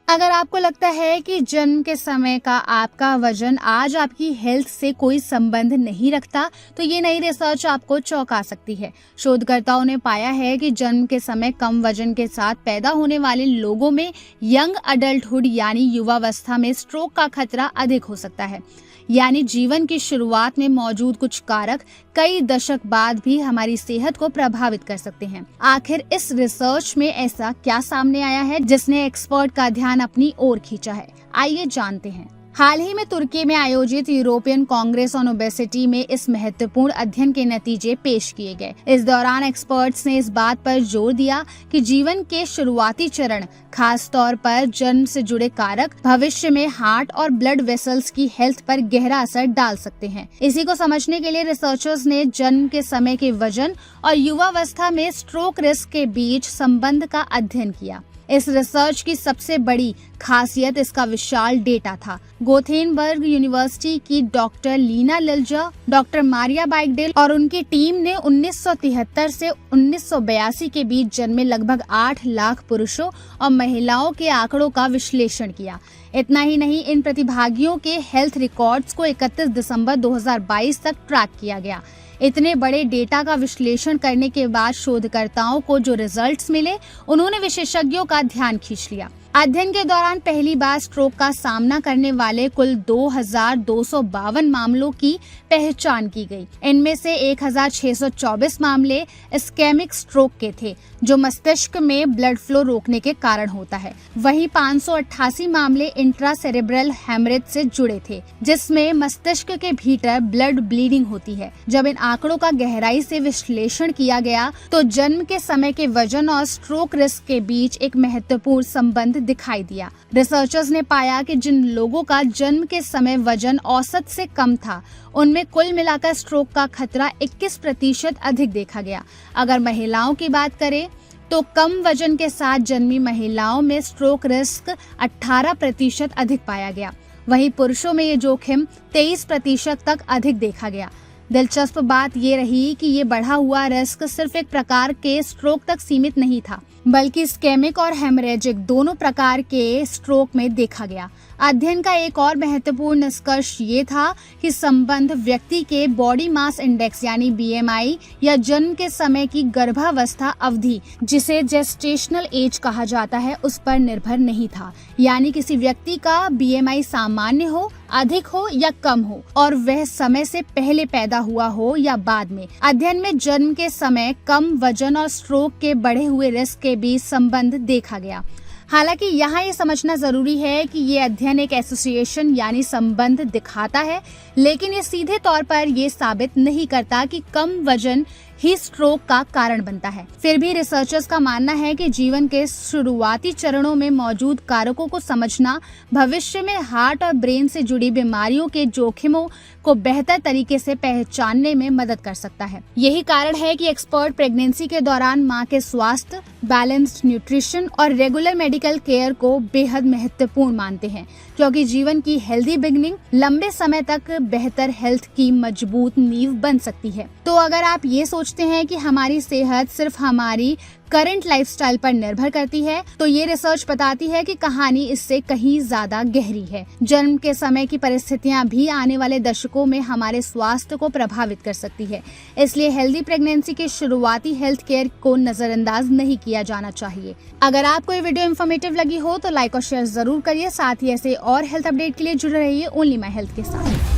अगर आपको लगता है कि जन्म के समय का आपका वजन आज आपकी हेल्थ से कोई संबंध नहीं रखता, तो ये नई रिसर्च आपको चौंका सकती है। शोधकर्ताओं ने पाया है कि जन्म के समय कम वजन के साथ पैदा होने वाले लोगों में यंग अडल्टहुड यानी युवावस्था में स्ट्रोक का खतरा अधिक हो सकता है। यानी जीवन की शुरुआत में मौजूद कुछ कारक कई दशक बाद भी हमारी सेहत को प्रभावित कर सकते हैं। आखिर इस रिसर्च में ऐसा क्या सामने आया है जिसने एक्सपर्ट का ध्यान अपनी ओर खींचा है? आइए जानते हैं। हाल ही में तुर्की में आयोजित यूरोपियन कांग्रेस ऑन ओबेसिटी में इस महत्वपूर्ण अध्ययन के नतीजे पेश किए गए। इस दौरान एक्सपर्ट्स ने इस बात पर जोर दिया कि जीवन के शुरुआती चरण, खास तौर पर जन्म से जुड़े कारक, भविष्य में हार्ट और ब्लड वेसल्स की हेल्थ पर गहरा असर डाल सकते हैं। इसी को समझने के लिए रिसर्चर्स ने जन्म के समय के वजन और युवावस्था में स्ट्रोक रिस्क के बीच संबंध का अध्ययन किया। इस रिसर्च की सबसे बड़ी खासियत इसका विशाल डेटा था। गोथेनबर्ग यूनिवर्सिटी की डॉक्टर लीना लिल्जा, डॉक्टर मारिया बाइगडेल और उनकी टीम ने 1973 से 1982 के बीच जन्मे लगभग 8 लाख पुरुषों और महिलाओं के आंकड़ों का विश्लेषण किया। इतना ही नहीं, इन प्रतिभागियों के हेल्थ रिकॉर्ड्स को 31 दिसंबर 2022 तक ट्रैक किया गया। इतने बड़े डेटा का विश्लेषण करने के बाद शोधकर्ताओं को जो रिजल्ट्स मिले, उन्होंने विशेषज्ञों का ध्यान खींच लिया। अध्ययन के दौरान पहली बार स्ट्रोक का सामना करने वाले कुल 2252 मामलों की पहचान की गई। इनमें से 1624 मामले इस्केमिक स्ट्रोक के थे, जो मस्तिष्क में ब्लड फ्लो रोकने के कारण होता है। वहीं 588 मामले इंट्रासेरेब्रल हेमरेज से जुड़े थे, जिसमें मस्तिष्क के भीतर ब्लड ब्लीडिंग होती है। जब इन आंकड़ों का गहराई से विश्लेषण किया गया, तो जन्म के समय के वजन और स्ट्रोक रिस्क के बीच एक महत्वपूर्ण संबंध दिखाई दिया। रिसर्चर्स ने पाया कि जिन लोगों का जन्म के समय वजन औसत से कम था, उनमें कुल मिलाकर स्ट्रोक का खतरा 21% अधिक देखा गया। अगर महिलाओं की बात करें तो कम वजन के साथ जन्मी महिलाओं में स्ट्रोक रिस्क 18% अधिक पाया गया। वहीं पुरुषों में ये जोखिम 23% तक अधिक देखा गया। दिलचस्प बात ये रही कि ये बढ़ा हुआ रिस्क सिर्फ एक प्रकार के स्ट्रोक तक सीमित नहीं था, बल्कि इस्केमिक और हेमरेजिक दोनों प्रकार के स्ट्रोक में देखा गया। अध्ययन का एक और महत्वपूर्ण निष्कर्ष ये था कि संबंध व्यक्ति के बॉडी मास इंडेक्स यानी BMI या जन्म के समय की गर्भावस्था अवधि, जिसे जेस्टेशनल एज कहा जाता है, उस पर निर्भर नहीं था। यानी किसी व्यक्ति का BMI सामान्य हो, अधिक हो या कम हो, और वह समय से पहले पैदा हुआ हो या बाद में। अध्ययन में जन्म के समय कम वजन और स्ट्रोक के बढ़े हुए रिस्क के बीच संबंध देखा गया। हालांकि यहाँ ये समझना जरूरी है कि ये अध्ययन एक एसोसिएशन यानी संबंध दिखाता है, लेकिन ये सीधे तौर पर ये साबित नहीं करता कि कम वजन ही स्ट्रोक का कारण बनता है। फिर भी रिसर्चर्स का मानना है कि जीवन के शुरुआती चरणों में मौजूद कारकों को समझना भविष्य में हार्ट और ब्रेन से जुड़ी बीमारियों के जोखिमों को बेहतर तरीके से पहचानने में मदद कर सकता है। यही कारण है कि एक्सपर्ट प्रेगनेंसी के दौरान मां के स्वास्थ्य, बैलेंस्ड न्यूट्रिशन और रेगुलर मेडिकल केयर को बेहद महत्वपूर्ण मानते हैं, क्योंकि जीवन की हेल्दी बिगनिंग लंबे समय तक बेहतर हेल्थ की मजबूत नींव बन सकती है। तो अगर आप ये सोचते हैं कि हमारी सेहत सिर्फ हमारी करंट लाइफस्टाइल पर निर्भर करती है, तो ये रिसर्च बताती है कि कहानी इससे कहीं ज्यादा गहरी है। जन्म के समय की परिस्थितियां भी आने वाले दशकों में हमारे स्वास्थ्य को प्रभावित कर सकती है। इसलिए हेल्दी प्रेगनेंसी के शुरुआती हेल्थ केयर को नजरअंदाज नहीं किया जाना चाहिए। अगर आपको ये वीडियो इन्फॉर्मेटिव लगी हो तो लाइक और शेयर जरूर करिए। साथ ही ऐसे और हेल्थ अपडेट के लिए जुड़े रहिए ओनली माय हेल्थ के साथ।